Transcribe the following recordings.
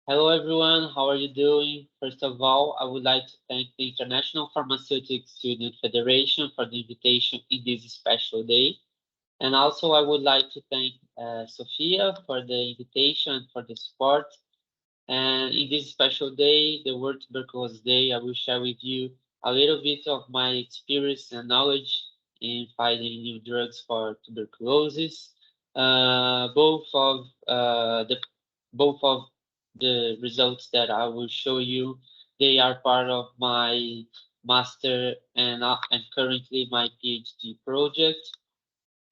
Hello everyone, how are you doing? First of all, I would like to thank the International Pharmaceutical Student Federation for the invitation in this special day. And also I would like to thank Sophia for the invitation and for the support. And in this special day, the World Tuberculosis Day, I will share with you a little bit of my experience and knowledge in finding new drugs for tuberculosis. Both of the results that I will show you, they are part of my master and currently my PhD project.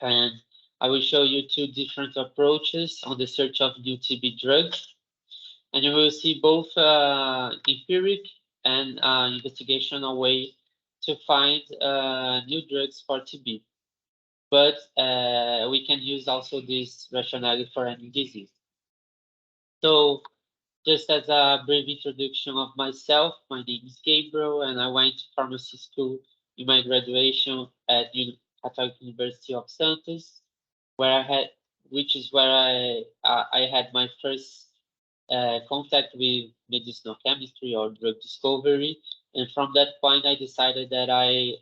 And I will show you two different approaches on the search of new TB drugs, and you will see both empiric and investigational way to find new drugs for TB. But we can use also this rationale for any disease. So just as a brief introduction of myself, my name is Gabriel, and I went to pharmacy school in my graduation at Catholic University of Santos, which is where I had my first contact with medicinal chemistry or drug discovery. And from that point, I decided that I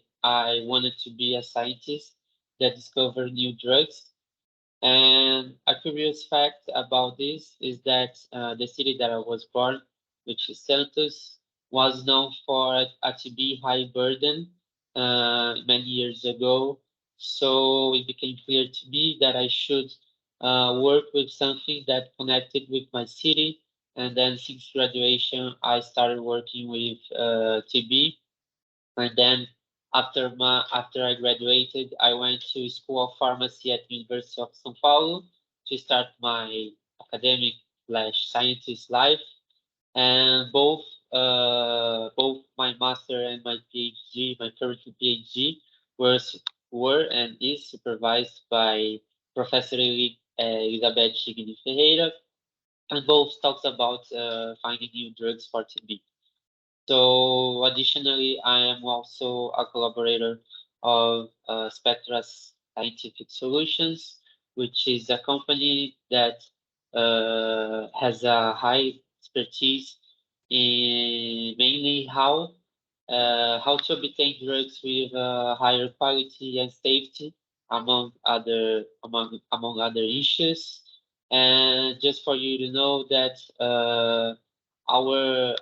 wanted to be a scientist that discovered new drugs. And a curious fact about this is that the city that I was born, which is Santos, was known for a TB high burden many years ago. So it became clear to me that I should work with something that connected with my city. And then since graduation, I started working with TB. And then after I graduated, I went to School of Pharmacy at University of São Paulo to start my academic slash scientist life. And both my master and my PhD, my current PhD, were and is supervised by Professor Elizabeth Chigni Ferreira, and both talks about finding new drugs for TB. So additionally, I am also a collaborator of Spectra's Scientific Solutions, which is a company that has a high expertise in mainly how to obtain drugs with higher quality and safety, among other issues. And just for you to know that our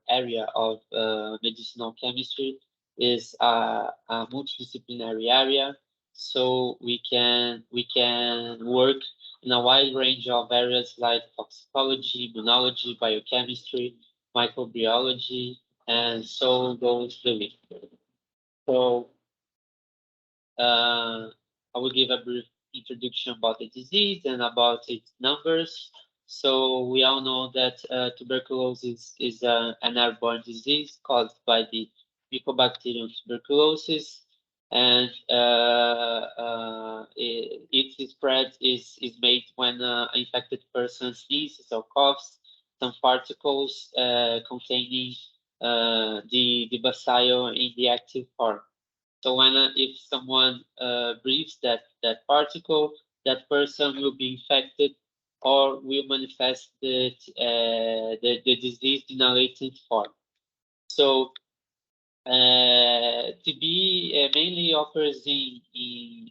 area of medicinal chemistry is a multidisciplinary area, so we can work in a wide range of areas like toxicology, immunology, biochemistry, microbiology, and so goes the list. So I will give a brief introduction about the disease and about its numbers. So we all know that tuberculosis is an airborne disease caused by the Mycobacterium tuberculosis, and its spread is made when an infected person sneezes or coughs some particles containing the bacille in the active form. So when if someone breathes that particle, that person will be infected or will manifest the disease in a latent form. So TB mainly occurs in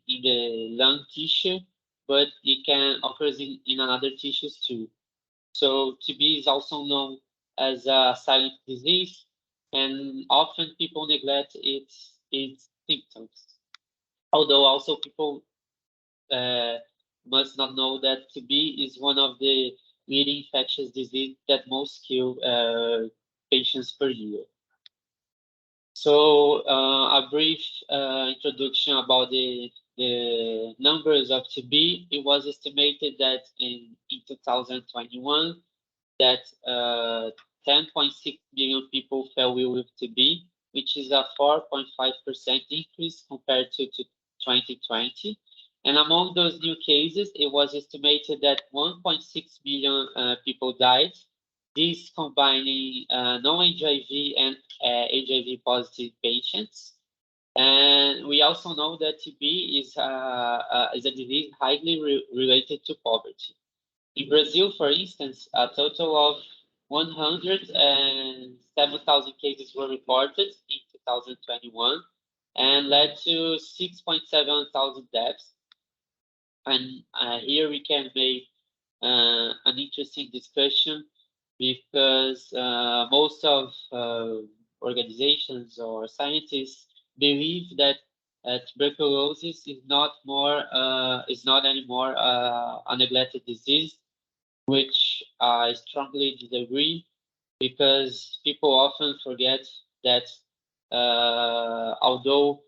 the lung tissue, but it can occurs in another tissues too. So TB is also known as a silent disease, and often people neglect its symptoms. Although also people uh, must not know that TB is one of the leading infectious disease that most kill patients per year. So a brief introduction about the numbers of TB. It was estimated that in 2021 that 10.6 million people fell ill with TB, which is a 4.5% increase compared to 2020. And among those new cases, it was estimated that 1.6 million people died. These combining non-HIV and HIV positive patients. And we also know that TB is a disease highly related to poverty. In Brazil, for instance, a total of 107,000 cases were reported in 2021 and led to 6.7 thousand deaths. And here we can make an interesting discussion because most of organizations or scientists believe that tuberculosis is not anymore a neglected disease, which I strongly disagree because people often forget that although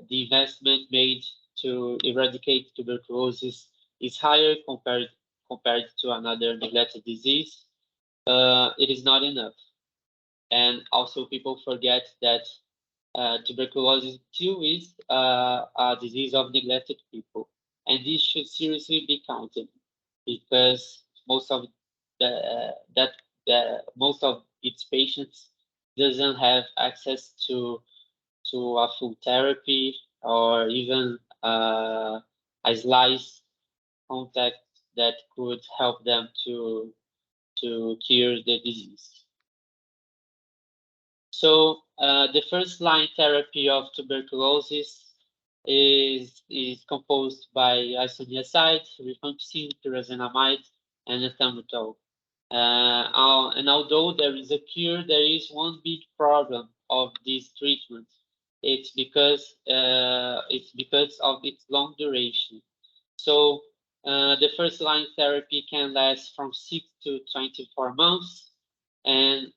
the investment made to eradicate tuberculosis is higher compared to another neglected disease, it is not enough. And also people forget that tuberculosis still is a disease of neglected people, and this should seriously be counted because most of its patients doesn't have access to a full therapy or even a slice contact that could help them to cure the disease. So the first line therapy of tuberculosis is composed by isoniazid, rifampicin, pyrazinamide, and ethambutol. And although there is a cure, there is one big problem of this treatment. It's because of its long duration. So the first line therapy can last from 6 to 24 months, and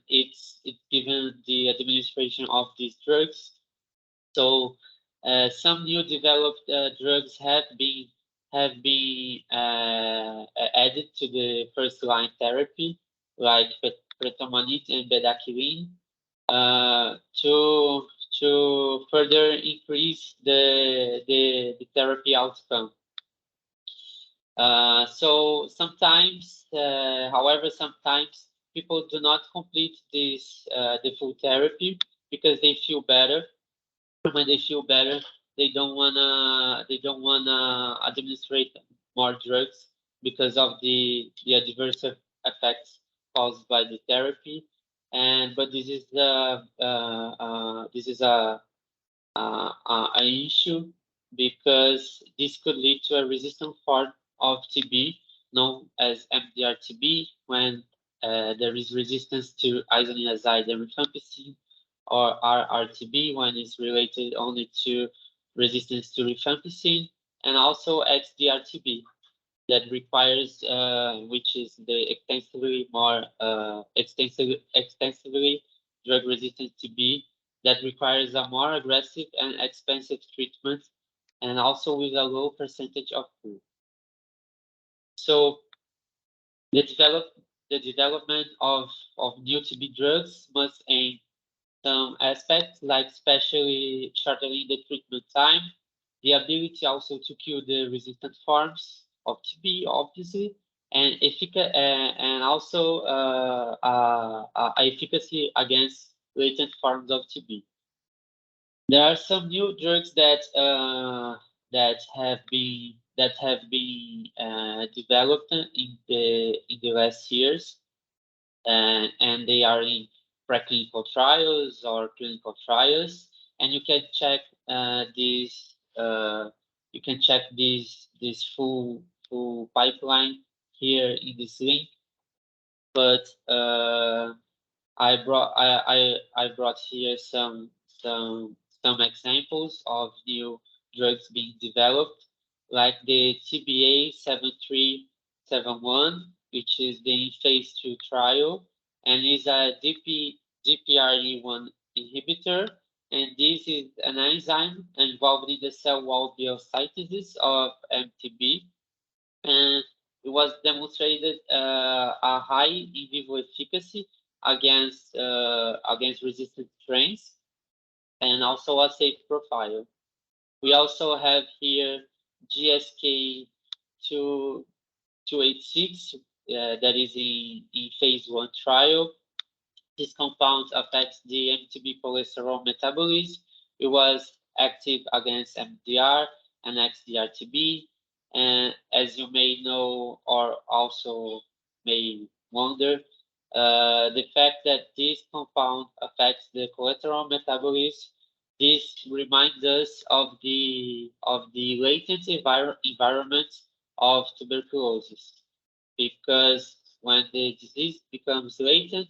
it's given the administration of these drugs. So some new developed drugs have been added to the first line therapy, like pretomamine and bedaquiline, to further increase the therapy outcome. So sometimes, however, sometimes people do not complete this the full therapy because they feel better. When they feel better, they don't wanna administrate more drugs because of the adverse effects caused by the therapy. And but this is an issue because this could lead to a resistant form of TB known as MDR-TB when there is resistance to isoniazid and rifampicin, or RRTB when it's related only to resistance to rifampicin, and also XDR-TB that requires, which is the extensively drug-resistant TB that requires a more aggressive and expensive treatment, and also with a low percentage of cure. So the development of new TB drugs must aim some aspects, like especially shortening the treatment time, the ability also to cure the resistant forms of TB, obviously, and also efficacy against latent forms of TB. There are some new drugs that have been developed in the last years, and they are in preclinical trials or clinical trials, and you can check this full pipeline here in this link. But I brought here some examples of new drugs being developed, like the TBA 7371, which is the phase 2 trial, and is a DPRE1 inhibitor, and this is an enzyme involved in the cell wall biosynthesis of MTB, and it was demonstrated a high in vivo efficacy against resistant strains, and also a safe profile. We also have here GSK 286 that is in phase 1 trial. This compound affects the MTB cholesterol metabolism. It was active against MDR and XDR-TB, And as you may know, or also may wonder, the fact that this compound affects the collateral metabolism, this reminds us of the latent environment of tuberculosis, because when the disease becomes latent,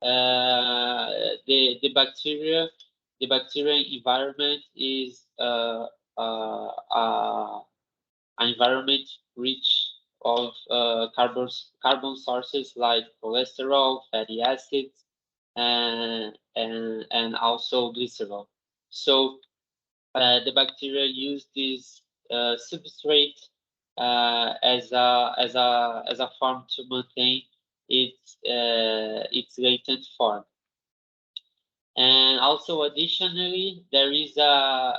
the bacteria environment is an environment rich of carbon sources like cholesterol, fatty acids, and also glycerol. So the bacteria use this substrate as a form to maintain its latent form. And also, additionally, there is a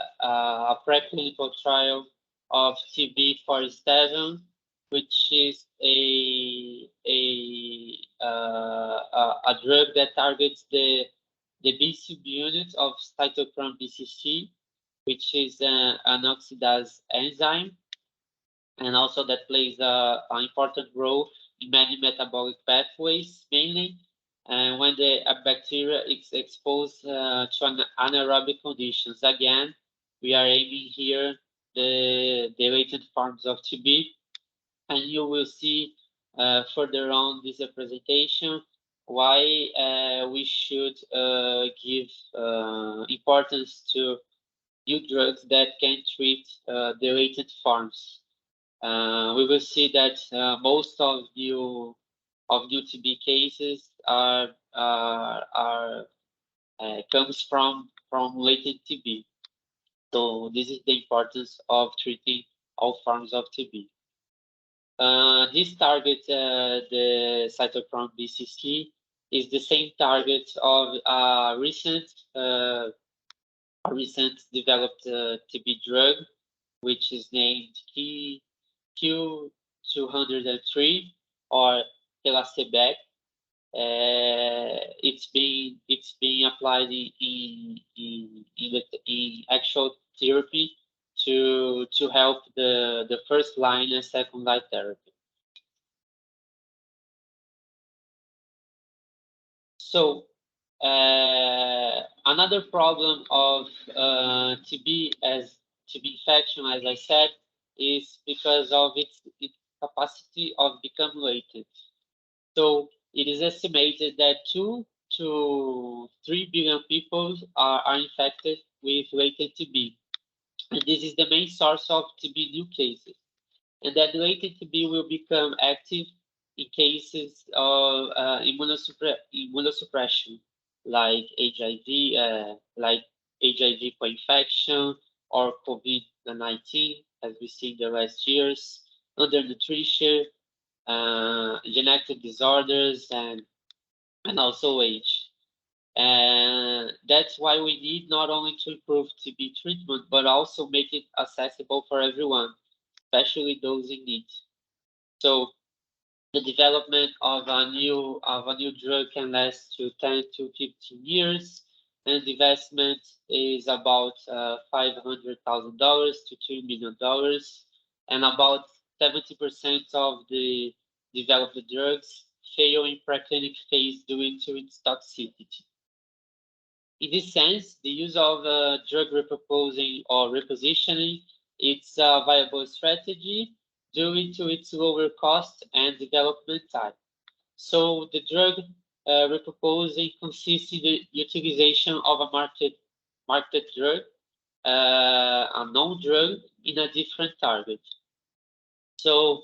preclinical trial of TB-47, which is a drug that targets the B subunit of cytochrome BCC, which is an oxidase enzyme, and also that plays an important role in many metabolic pathways, mainly when the bacteria is exposed to anaerobic conditions. Again, we are aiming here the latent forms of TB, and you will see further on this presentation why we should give importance to new drugs that can treat the latent forms. We will see that most of new TB cases comes from latent TB. So this is the importance of treating all forms of TB. This target, the cytochrome BCC, is the same target of a recent developed TB drug, which is named Q203 or Telasebec. It's being applied in actual therapy to help the first line and second line therapy. So another problem of TB infection, as I said, is because of its capacity of becoming latent. So it is estimated that 2 to 3 billion people are infected with latent TB. And this is the main source of TB new cases. And that latent TB will become active in cases of immunosuppression, like HIV co-infection or COVID-19, as we see in the last years, undernutrition, genetic disorders, and also age. And that's why we need not only to improve TB treatment, but also make it accessible for everyone, especially those in need. So the development of a new drug can last to 10 to 15 years, and the investment is about $500,000 to $2 million, and about 70% of the developed drugs fail in preclinical phase due to its toxicity. In this sense, the use of drug repurposing or repositioning, it's a viable strategy due to its lower cost and development time. So the drug repurposing consists in the utilization of a market drug, a known drug, in a different target. So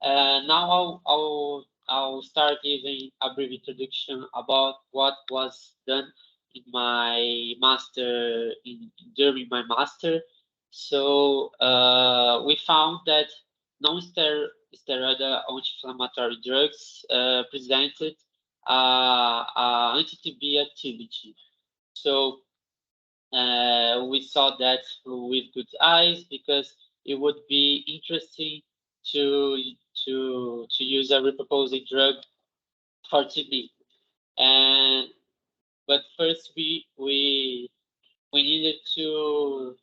now I'll start giving a brief introduction about what was done in my master during my master. So we found that non-steroidal anti-inflammatory drugs presented anti-TB activity. So we saw that with good eyes, because it would be interesting to use a repurposing drug for TB. And but first we needed to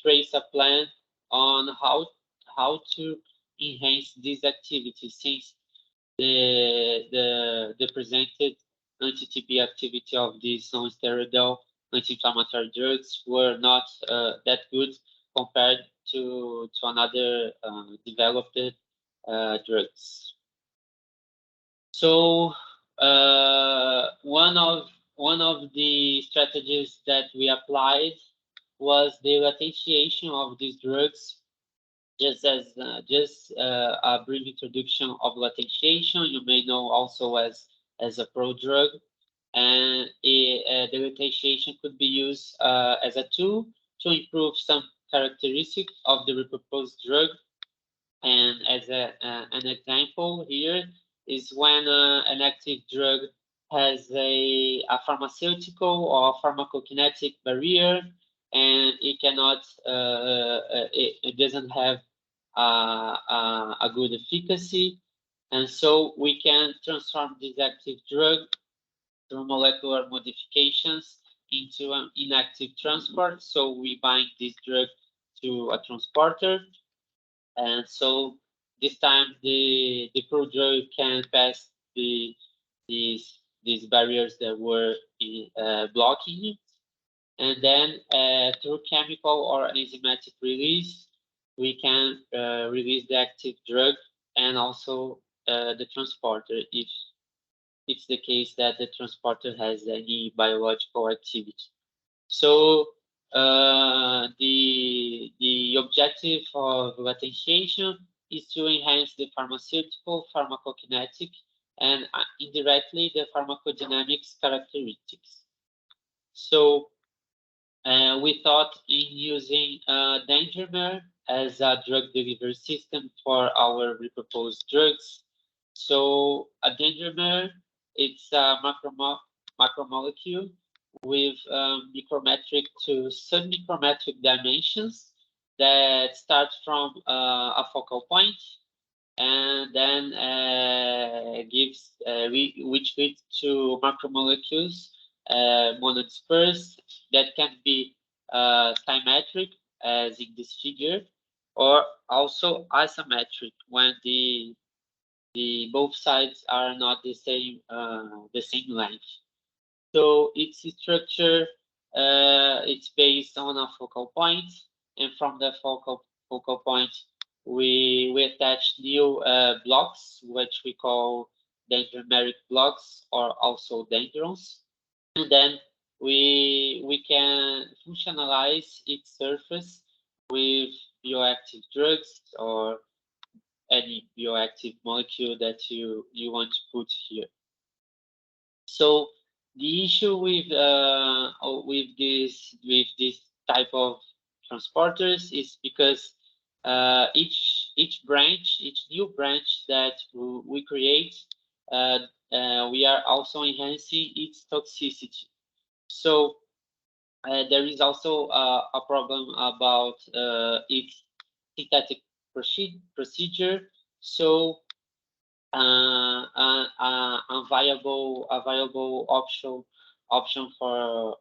trace a plan on how to enhance this activity, since the presented anti-TB activity of these non-steroidal anti-inflammatory drugs were not that good compared to another developed drugs. So one of the strategies that we applied was the latentiation of these drugs. Just a brief introduction of latentiation, you may know also as a prodrug, and the latentiation could be used as a tool to improve some characteristics of the repurposed drug. And as an example here is when an active drug has a pharmaceutical or pharmacokinetic barrier, and it cannot, it doesn't have a good efficacy, and so we can transform this active drug through molecular modifications into an inactive transport. So we bind this drug to a transporter, and so this time the prodrug can pass these barriers that were blocking it, and then through chemical or enzymatic release, we can release the active drug and also the transporter, if it's the case that the transporter has any biological activity. So the objective of latentiation is to enhance the pharmaceutical, pharmacokinetic, and indirectly the pharmacodynamics characteristics. So we thought in using Dendrimer as a drug delivery system for our repurposed drugs. So a Dendrimer, it's a macromolecule with micrometric to submicrometric dimensions that start from a focal point and then gives which leads to macromolecules monodispersed that can be symmetric, as in this figure, or also asymmetric when the both sides are not the same length. So its structure it's based on a focal point, and from the focal point we attach new blocks, which we call dendrimeric blocks or also dendrons, and then we can functionalize its surface with bioactive drugs or any bioactive molecule that you want to put here. So the issue with this type of transporters is because each new branch that we create, we are also enhancing its toxicity. So there is also a problem about its synthetic procedure. So a viable option for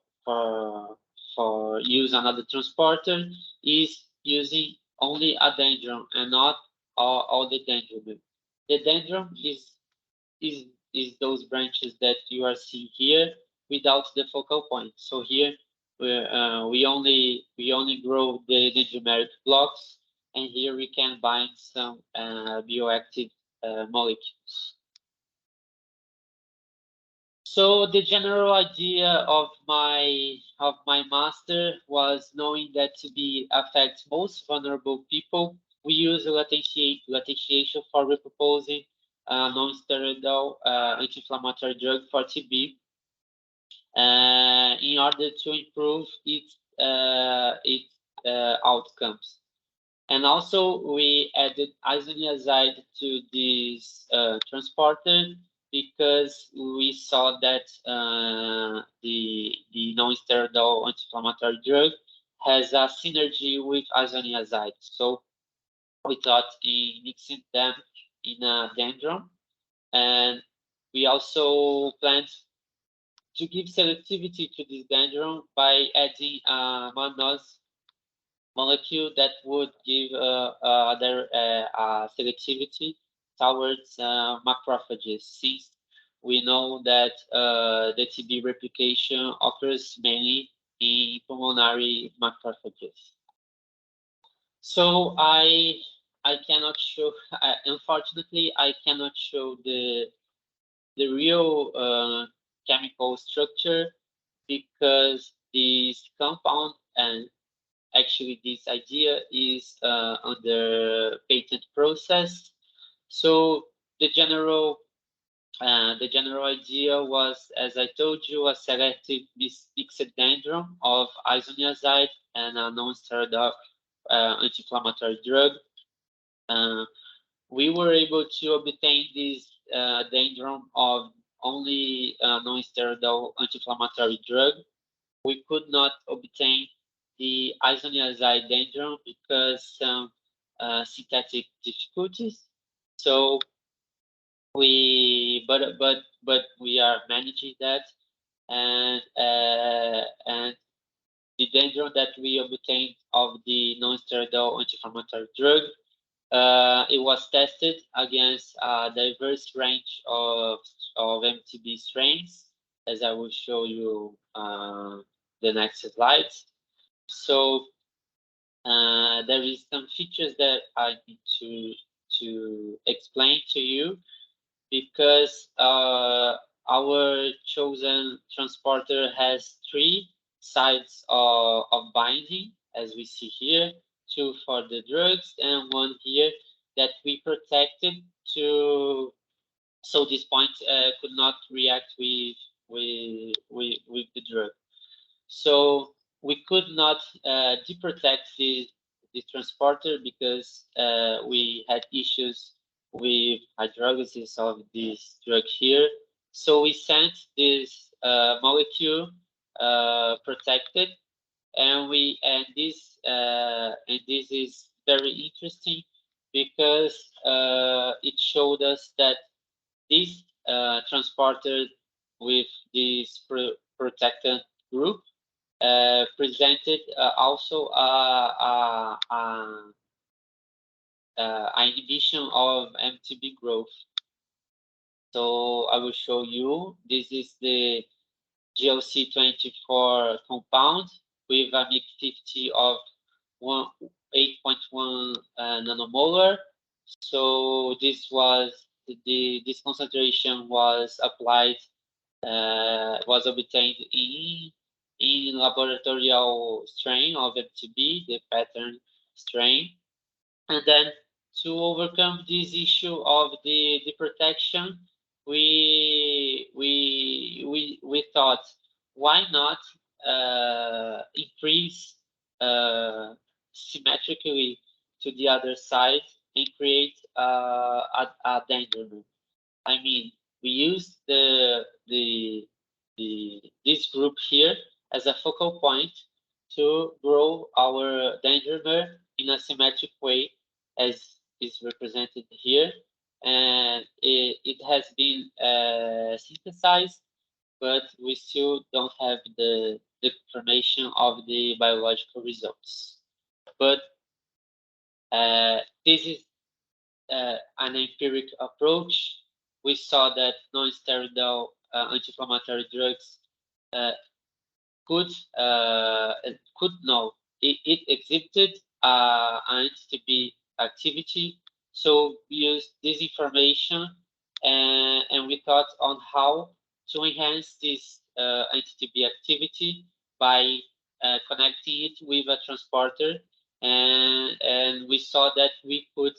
use another transporter is using only a dendron and not all the dendron. The dendron is those branches that you are seeing here without the focal point. So here we only grow the dendrimeric blocks, and here we can bind some bioactive molecules. So the general idea of my master was knowing that TB affects most vulnerable people. We use latentiation for repurposing non-steroidal anti-inflammatory drug for TB in order to improve its outcomes. And also we added isoniazide to this transporter because we saw that the non-steroidal anti-inflammatory drug has a synergy with isoniazide. So we thought in mixing them in a dendron, and we also planned to give selectivity to this dendron by adding mannose molecule that would give other selectivity towards macrophages, since we know that the TB replication occurs mainly in pulmonary macrophages. So I cannot show, unfortunately, I cannot show the real chemical structure, because this compound and actually this idea is under patent process. So the general idea was, as I told you, a selective mixed dendron of isoniazide and a non-steroidal anti-inflammatory drug. We were able to obtain this dendron of only non-steroidal anti-inflammatory drug. We could not obtain the isoniazide dendron because some synthetic difficulties. So but we are managing that, and the dendron that we obtained of the non-steroidal anti-inflammatory drug, it was tested against a diverse range of MTB strains, as I will show you the next slides. So there is some features that I need to explain to you, because our chosen transporter has 3 sites of binding, as we see here, 2 for the drugs and 1 here that we protected to, so this point could not react with the drug. So we could not deprotect the transporter because we had issues with hydrolysis of this drug here. So we sent this molecule protected, and this is very interesting, because it showed us that this transporter with this protected group presented also inhibition of MTB growth. So I will show you. This is the GLC24 compound with a MIC50 of 8.1 nanomolar. So this concentration was applied, was obtained in laboratorial strain of MTB, the pattern strain. And then to overcome this issue of the protection, we thought, why not increase symmetrically to the other side and create a dendrimer. I mean, we use this group here as a focal point to grow our dendrimer in a symmetric way, as is represented here, and it has been synthesized, but we still don't have the confirmation of the biological results. But this is an empiric approach. We saw that non-steroidal anti-inflammatory drugs it exhibited an anti-TB activity. So we used this information, and we thought on how to enhance this anti-TB activity by connecting it with a transporter, and we saw that we could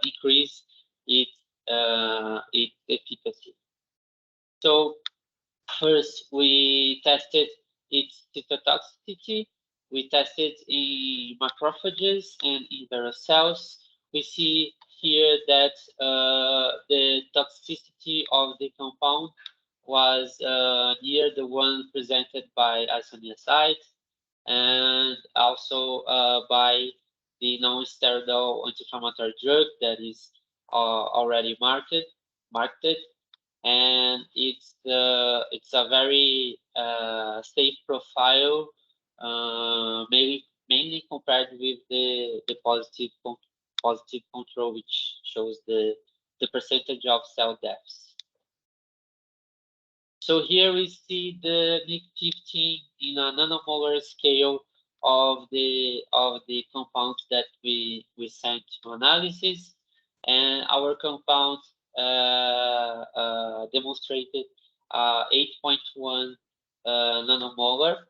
increase its efficacy. So first, we tested its cytotoxicity. We tested in macrophages and in viral cells. We see here that the toxicity of the compound was near the one presented by isoniazide, and also by the non-steroidal anti-inflammatory drug that is already marketed, and it's a very safe profile mainly compared with the positive control, which shows the percentage of cell deaths. So here we see the MtbFBPaseII in a nanomolar scale of the compounds that we sent to analysis, and our compound demonstrated 8.1 nanomolar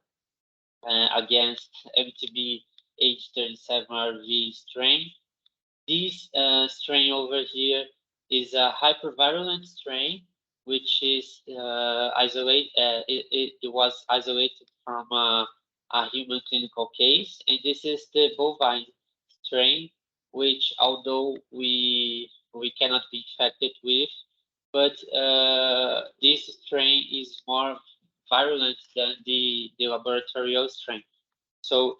against MtbH37RV strain. This strain over here is a hypervirulent strain, which is it was isolated from a human clinical case, and this is the bovine strain, which although we cannot be infected with, but this strain is more virulent than the laboratorial strain. So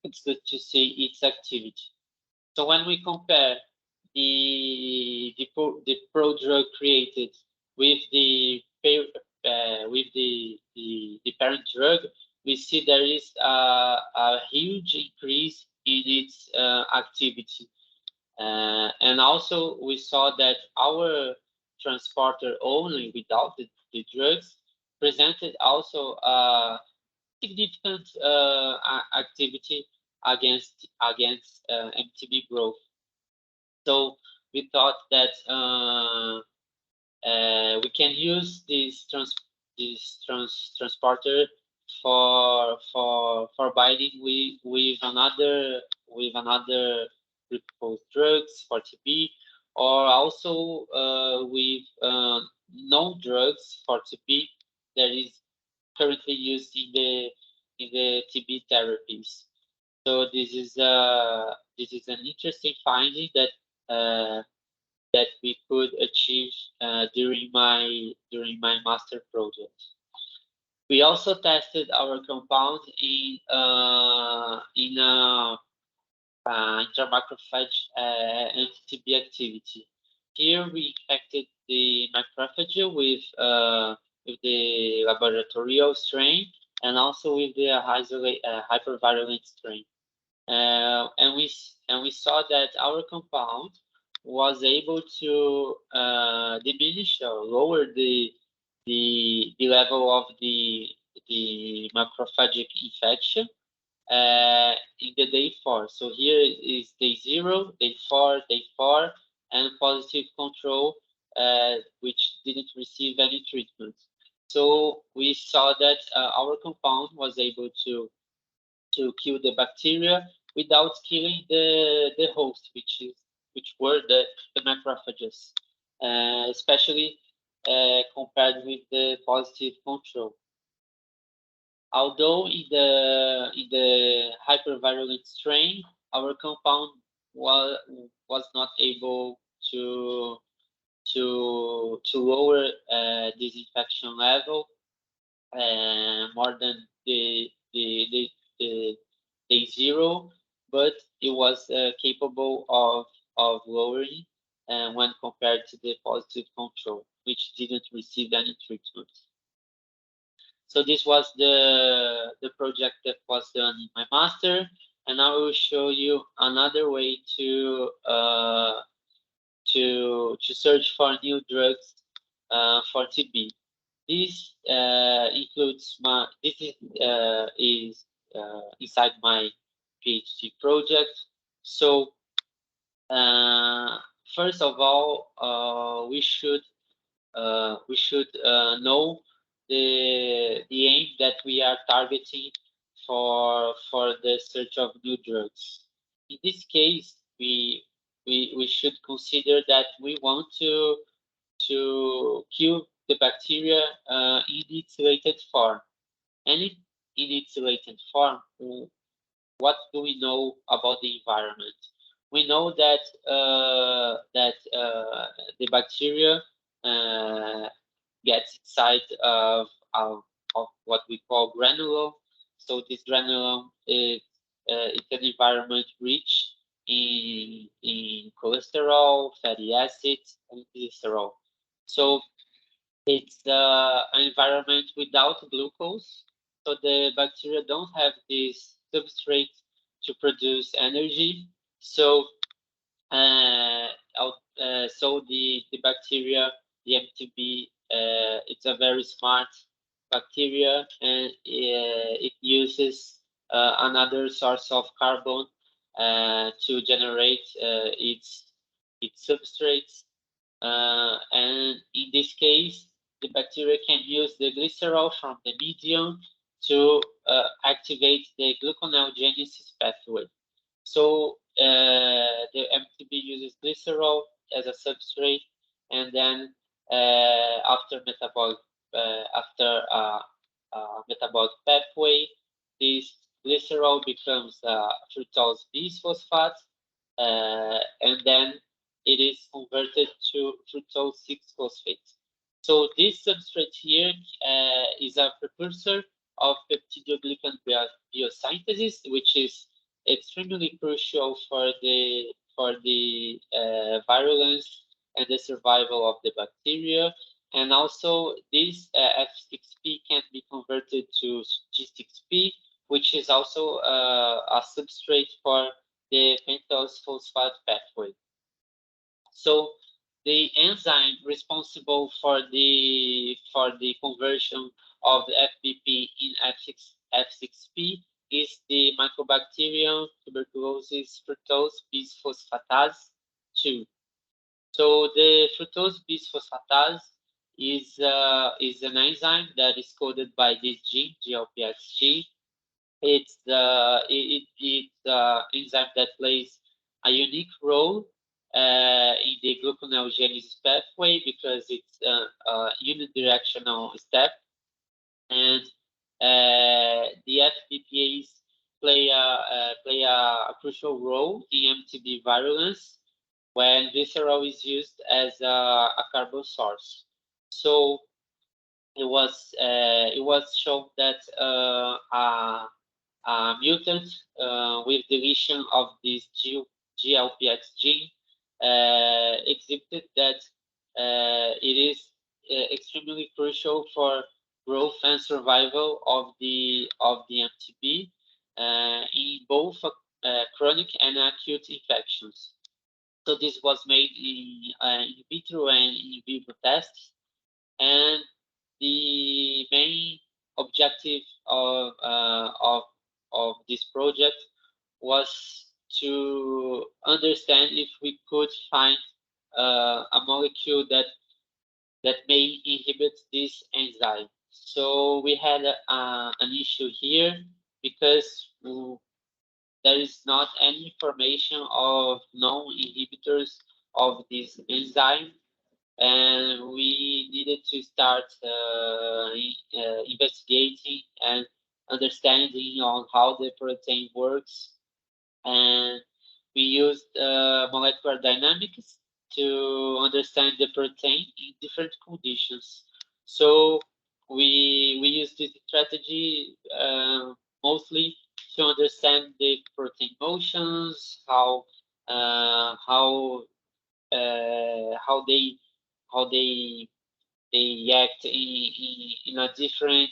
it's good to see its activity. So when we compare the prodrug created with the parent drug, we see there is a huge increase in its activity, and also we saw that our transporter only without the drugs presented also significant activity against MTB growth. So we thought that we can use this transporter for binding with another proposed drugs for TB, or also with known drugs for TB that is currently used in the TB therapies. So this is an interesting finding that we could achieve during my master project. We also tested our compound in intermacrophage anti-TB activity. Here we infected the macrophage with the laboratorial strain and also with the hypervirulent strain. And we saw that our compound was able to diminish or lower the level of the macrophagic infection in the day 4. So here is day 0, day 4, and positive control, which didn't receive any treatment. So we saw that our compound was able to kill the bacteria without killing the host, which were the macrophages, especially compared with the positive control. Although in the hypervirulent strain, our compound was not able to lower this infection level more than the day 0, but it was capable of lowering when compared to the positive control, which didn't receive any treatment. So this was the project that was done in my master, and I will show you another way to search for new drugs for TB. This includes is inside my PhD project. So first of all, we should know the aim that we are targeting for the search of new drugs. In this case, we should consider that we want to kill the bacteria in its latent form. And in its latent form, what do we know about the environment? We know that the bacteria gets inside of what we call granulome. So this granulome is it's an environment rich in cholesterol, fatty acids, and glycerol. So it's an environment without glucose. So the bacteria don't have this substrate to produce energy. So so the bacteria, the MtB, it's a very smart bacteria, and it uses another source of carbon to generate its substrates. And in this case, the bacteria can use the glycerol from the medium to activate the gluconeogenesis pathway. So the MtB uses glycerol as a substrate, and then after metabolic pathway, this glycerol becomes fructose bisphosphate, and then it is converted to fructose 6-phosphate. So this substrate here is a precursor of peptidoglycan biosynthesis, which is extremely crucial for the virulence and the survival of the bacteria. And also this F6P can be converted to G6P, which is also a substrate for the pentose phosphate pathway. So the enzyme responsible for the conversion of the FBP in F6P is the Mycobacterium tuberculosis fructose bisphosphatase 2. So the fructose bisphosphatase is an enzyme that is coded by this gene, GLPX It's the enzyme that plays a unique role in the gluconeogenesis pathway because it's a unidirectional step, and the FBPase play a crucial role in MtB virulence when glycerol is used as a carbon source. So it was shown that a mutant with deletion of this GLPX gene exhibited that it is extremely crucial for growth and survival of the MtB in both chronic and acute infections. So this was made in vitro and in vivo tests, and the main objective of this project was to understand if we could find a molecule that may inhibit this enzyme. So we had an issue here because there is not any information of known inhibitors of this enzyme, and we needed to start investigating and understanding on how the protein works. And we used molecular dynamics to understand the protein in different conditions. So we used this strategy mostly to understand the protein motions, how they act in a different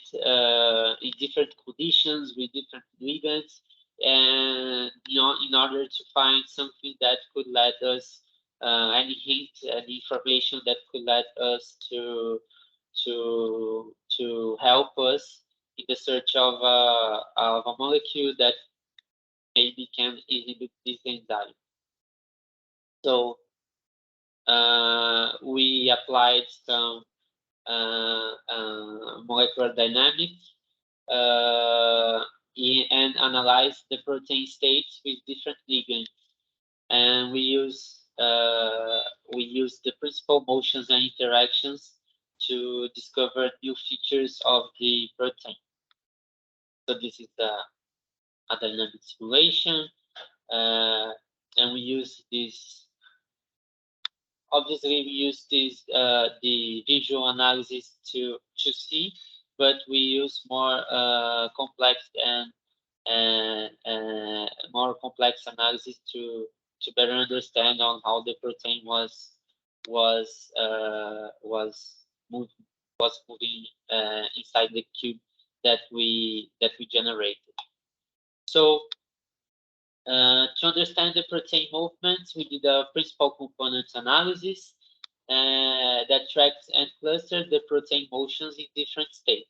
in different conditions with different ligands, and in order to find something that could let us any hint, any information that could let us to help us in the search of a molecule that maybe can inhibit this enzyme. So we applied some molecular dynamics and analyzed the protein states with different ligands. And we use the principal motions and interactions to discover new features of the protein. So this is a dynamic simulation, and we use this. Obviously, we use this the visual analysis to see, but we use more complex and more complex analysis to better understand on how the protein was moving inside the cube that we generated. So to understand the protein movements, we did a principal components analysis that tracks and clustered the protein motions in different states.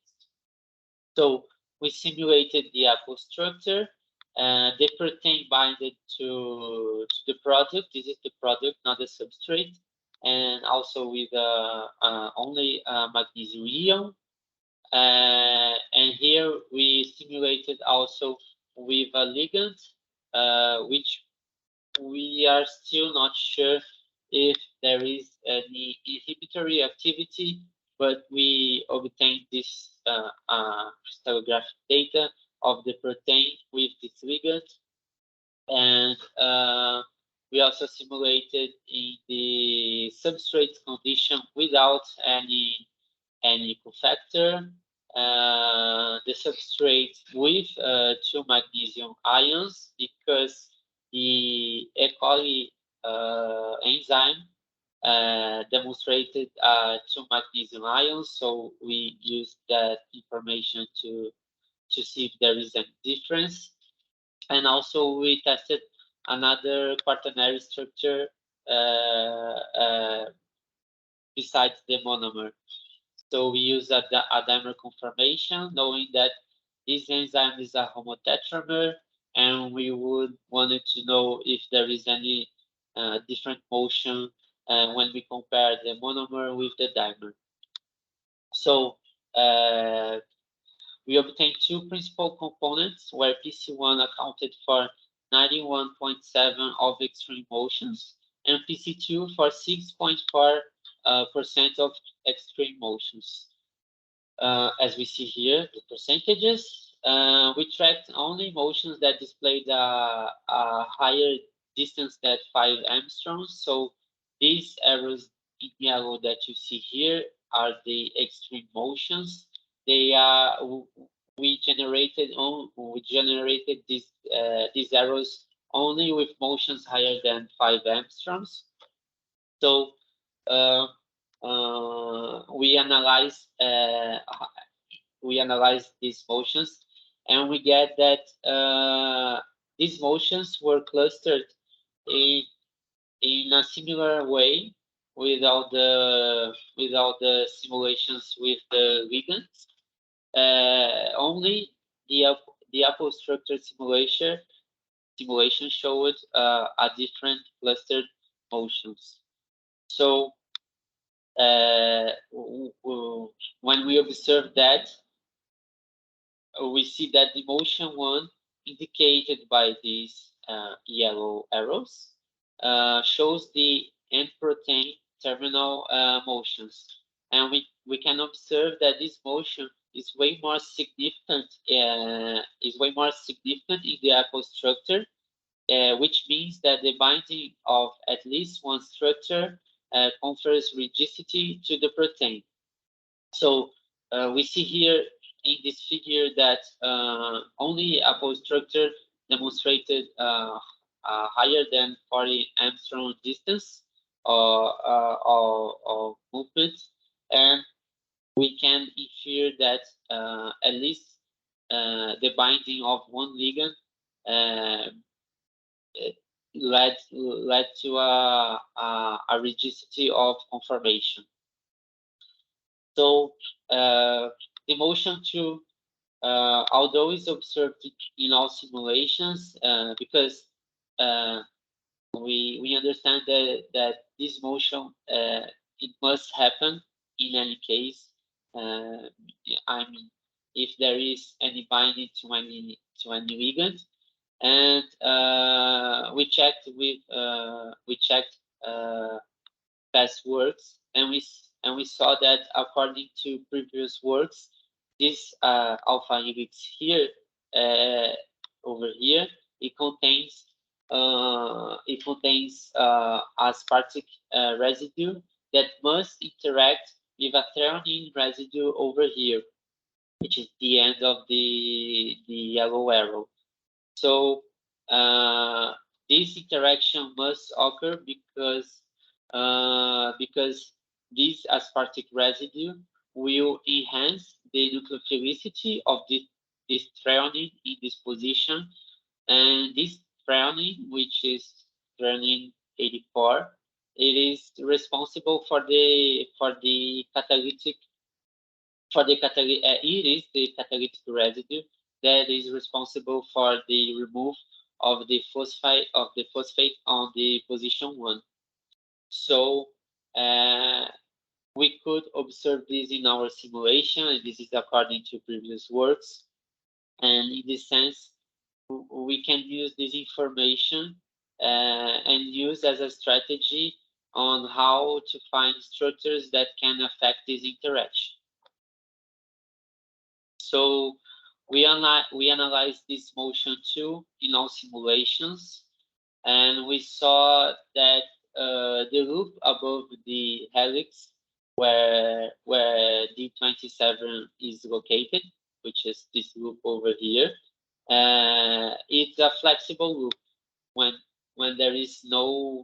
So we simulated the apple structure, the protein binded to the product. This is the product, not the substrate, and also with only magnesium ion. And here we simulated also with a ligand, which we are still not sure if there is any inhibitory activity, but we obtained this crystallographic data of the protein with this ligand. And we also simulated in the substrate condition without any cofactor, the substrate with 2 magnesium ions, because the E. coli enzyme demonstrated 2 magnesium ions, so we used that information to see if there is a difference. And also we tested another quaternary structure besides the monomer. So we use a dimer conformation, knowing that this enzyme is a homotetramer, and we would wanted to know if there is any different motion when we compare the monomer with the dimer. So we obtained 2 principal components, where PC1 accounted for 91.7% of extreme motions, and PC2 for 6.4% of extreme motions. As we see here, the percentages, we tracked only motions that displayed a higher distance than 5 angstroms. So these arrows in yellow that you see here are the extreme motions. They are we generated these arrows only with motions higher than 5 angstroms. So we analyze these motions, and we get that these motions were clustered in a similar way without the simulations with the ligands. Only the apple structure simulation showed a different clustered motions. So when we observe that, we see that the motion 1 indicated by these yellow arrows shows the end protein terminal motions, and we can observe that this motion is way more significant in the apple structure, which means that the binding of at least one structure confers rigidity to the protein. So we see here in this figure that only apple structure demonstrated higher than 40 angstrom distance of movement, and we can infer that at least the binding of one ligand led to a rigidity of conformation. So the motion 2, although is observed in all simulations, because we understand that this motion it must happen in any case. I mean, if there is any binding to any ligand, and we checked past works, and we saw that according to previous works, this alpha helix here over here, it contains aspartic residue that must interact with a threonine residue over here, which is the end of the yellow arrow. So this interaction must occur because this aspartic residue will enhance the nucleophilicity of this threonine in this position, and this threonine, which is threonine 84, it is responsible for the catalytic it is the catalytic residue that is responsible for the remove of the phosphate on the position 1. So we could observe this in our simulation, and this is according to previous works. And in this sense, we can use this information and use as a strategy on how to find structures that can affect this interaction. So we analyzed this motion too in all simulations, and we saw that the loop above the helix, where D27 is located, which is this loop over here, it's a flexible loop when there is no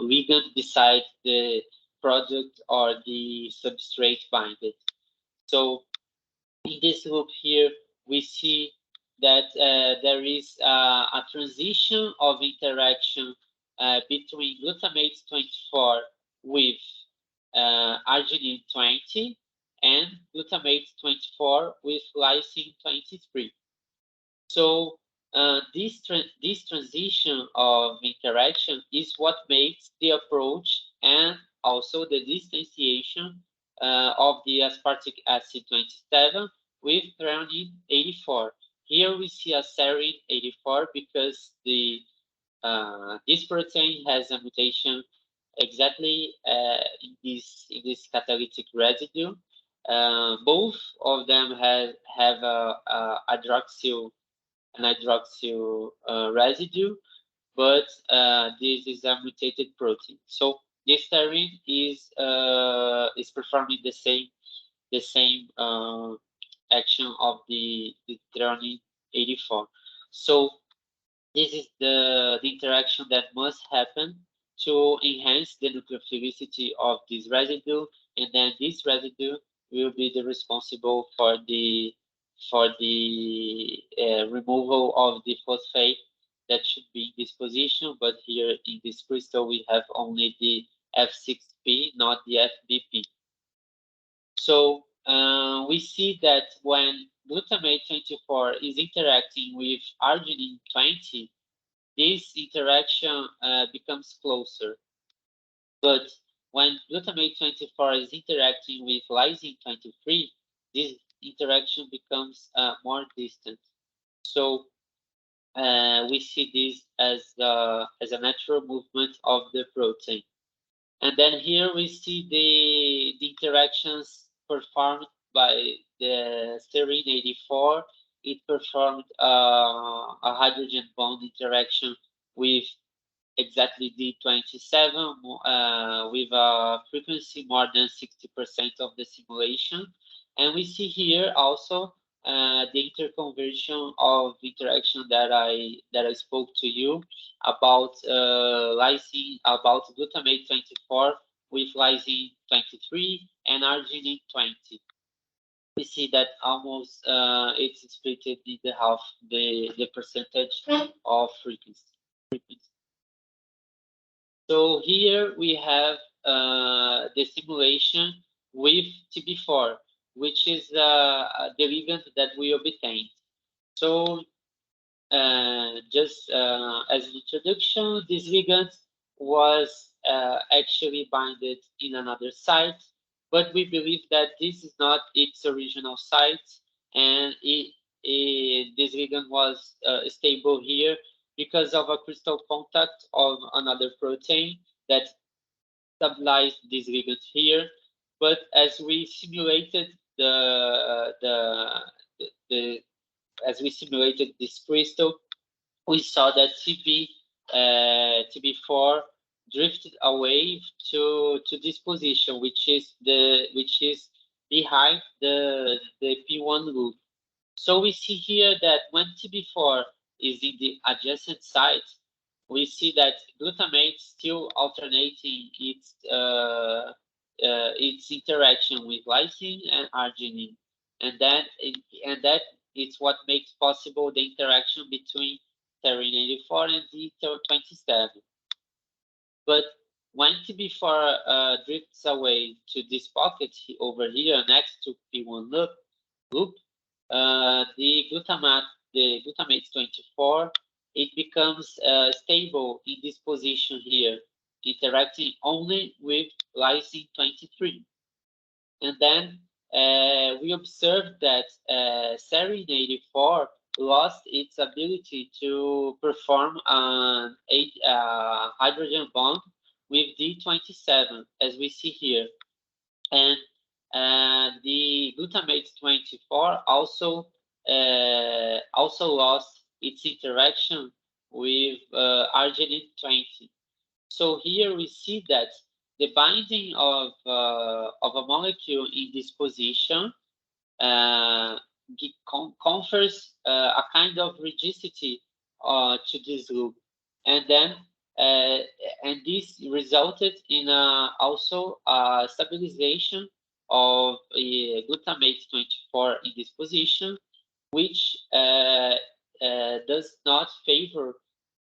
ligand beside the product or the substrate binded. So in this loop here, we see that there is a transition of interaction between glutamate 24 with arginine 20 and glutamate 24 with lysine 23. So this transition of interaction is what makes the approach and also the distanciation of the aspartic acid 27 with threonine 84. Here we see a serine 84 because this protein has a mutation exactly in this catalytic residue. Both of them have an hydroxyl residue, but this is a mutated protein. So this serine is performing the same action of the threonine 84. So this is the interaction that must happen to enhance the nucleophilicity of this residue, and then this residue will be the responsible for the removal of the phosphate that should be in this position. But here in this crystal we have only the F6P, not the FBP. So we see that when glutamate 24 is interacting with arginine 20, this interaction becomes closer. But when glutamate 24 is interacting with lysine 23, this interaction becomes more distant. So we see this as a natural movement of the protein. And then here we see the interactions performed by the serine 84. It performed a hydrogen bond interaction with exactly D27 with a frequency more than 60% of the simulation. And we see here also the interconversion of interaction that I spoke to you about lysine, about glutamate 24 with lysine 23 and arginine 20. We see that almost it's split in the half the percentage of frequency. So here we have the simulation with TB4, which is the ligand that we obtained. So just as an introduction, this ligand was actually binded in another site, but we believe that this is not its original site, and this ligand was stable here because of a crystal contact of another protein that stabilized this ligand here. But as we simulated as we simulated this crystal, we saw that TB4 drifted away to this position, which is behind the P1 loop. So we see here that when TB4 is in the adjacent site, we see that glutamate still alternating its its interaction with lysine and arginine, and that it's what makes possible the interaction between serine 84 and D27. But when TB4 drifts away to this pocket over here next to P1 loop, the glutamate 24, it becomes stable in this position here, interacting only with lysine 23. And then we observed that serine 84 lost its ability to perform a hydrogen bond with D27, as we see here. And the glutamate 24 also lost its interaction with arginine 20. So here we see that the binding of a molecule in this position confers a kind of rigidity to this loop, and then and this resulted in also a stabilization of glutamate 24 in this position, which does not favor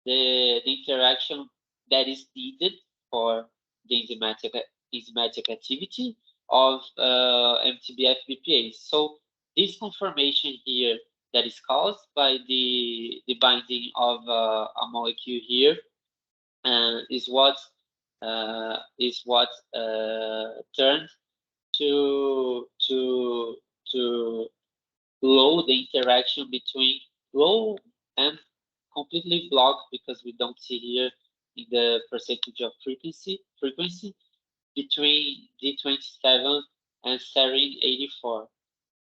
the interaction that is needed for the enzymatic activity of MtbFBPase. So this conformation here that is caused by the binding of a molecule here is what turned to low the interaction between low and completely blocked, because we don't see here in the percentage of frequency between D27 and serine 84.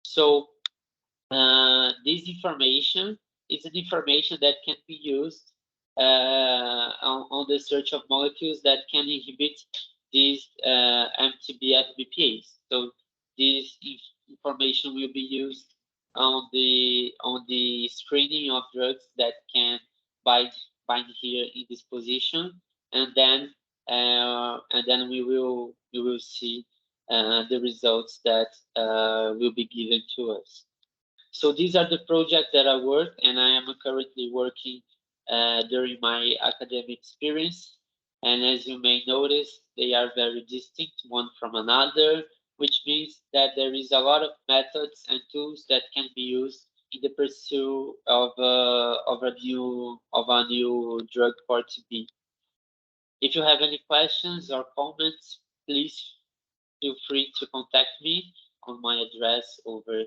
So this information is an information that can be used on the search of molecules that can inhibit these MtbFBPase. So this information will be used on the screening of drugs that can bind here in this position, and then we will see the results that will be given to us. So these are the projects that I work, and I am currently working during my academic experience. And as you may notice, they are very distinct one from another, which means that there is a lot of methods and tools that can be used in the pursuit of a new drug for TB. If you have any questions or comments, please feel free to contact me on my address over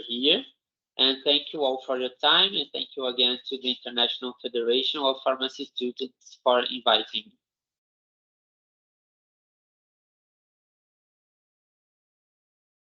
here. And thank you all for your time, and thank you again to the International Federation of Pharmacy Students for inviting me.